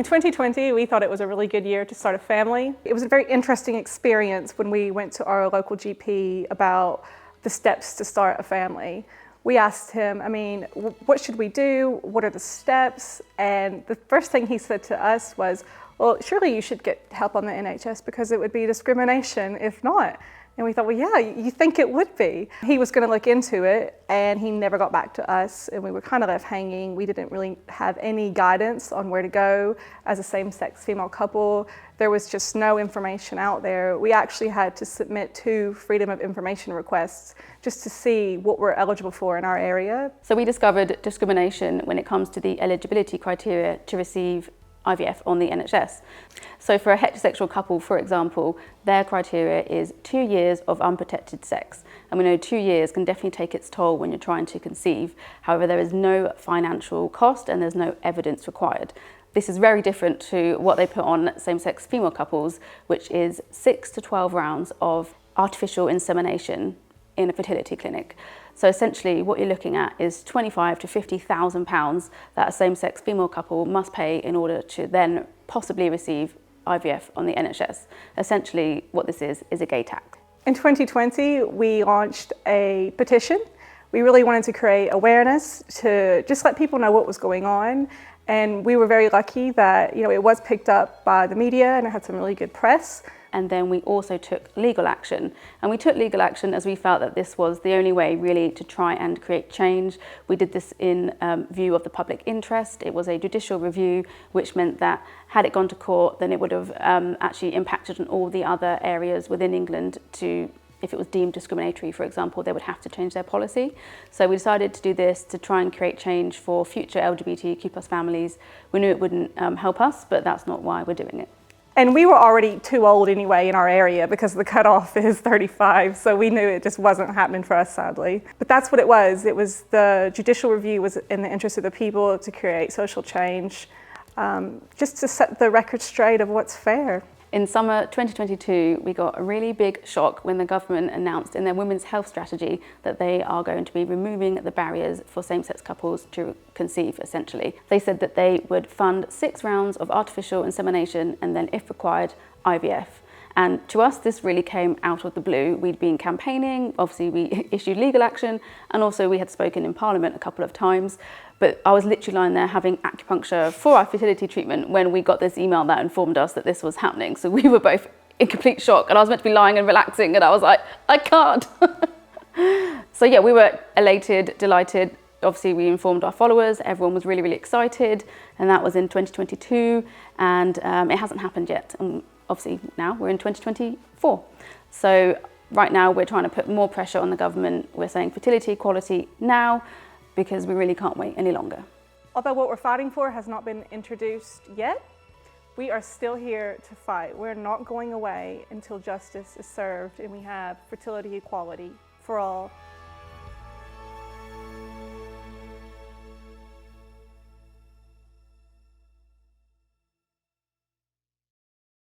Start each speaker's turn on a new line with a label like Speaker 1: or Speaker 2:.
Speaker 1: In 2020, we thought it was a really good year to start a family. It was a very interesting experience when we went to our local GP about the steps to start a family. We asked him, what should we do? What are the steps? And the first thing he said to us was, well, surely you should get help on the NHS because it would be discrimination if not. And we thought, well, yeah, you think it would be. He was going to look into it, and he never got back to us, and we were kind of left hanging. We didn't really have any guidance on where to go as a same-sex female couple. There was just no information out there. We actually had to submit 2 Freedom of Information requests just to see what we're eligible for in our area.
Speaker 2: So we discovered discrimination when it comes to the eligibility criteria to receive IVF on the NHS. So for a heterosexual couple, for example, their criteria is 2 years of unprotected sex. And we know 2 years can definitely take its toll when you're trying to conceive. However, there is no financial cost and there's no evidence required. This is very different to what they put on same-sex female couples, which is 6 to 12 rounds of artificial insemination in a fertility clinic. So essentially what you're looking at is £25,000 to £50,000 that a same-sex female couple must pay in order to then possibly receive IVF on the NHS. Essentially what this is a gay tax.
Speaker 1: In 2020, we launched a petition. We really wanted to create awareness to just let people know what was going on. And we were very lucky that it was picked up by the media and it had some really good press.
Speaker 2: And then we also took legal action. And we took legal action as we felt that this was the only way really to try and create change. We did this in view of the public interest. It was a judicial review, which meant that had it gone to court, then it would have actually impacted on all the other areas within England to, if it was deemed discriminatory, for example, they would have to change their policy. So we decided to do this to try and create change for future LGBTQ+ families. We knew it wouldn't help us, but that's not why we're doing it.
Speaker 1: And we were already too old anyway in our area because the cutoff is 35, so we knew it just wasn't happening for us, sadly. But that's what it was. It was the judicial review was in the interest of the people to create social change, just to set the record straight of what's fair.
Speaker 2: In summer 2022, we got a really big shock when the government announced in their women's health strategy that they are going to be removing the barriers for same-sex couples to conceive, essentially. They said that they would fund 6 rounds of artificial insemination and then, if required, IVF. And to us, this really came out of the blue. We'd been campaigning, obviously we issued legal action, and also we had spoken in Parliament a couple of times. But I was literally lying there having acupuncture for our fertility treatment when we got this email that informed us that this was happening. So we were both in complete shock, and I was meant to be lying and relaxing, and I was like, I can't. So yeah, we were elated, delighted. Obviously we informed our followers, everyone was really, really excited, and that was in 2022, and it hasn't happened yet. And obviously now we're in 2024. So right now we're trying to put more pressure on the government. We're saying fertility equality now, because we really can't wait any longer.
Speaker 1: Although what we're fighting for has not been introduced yet, we are still here to fight. We're not going away until justice is served and we have fertility equality for all.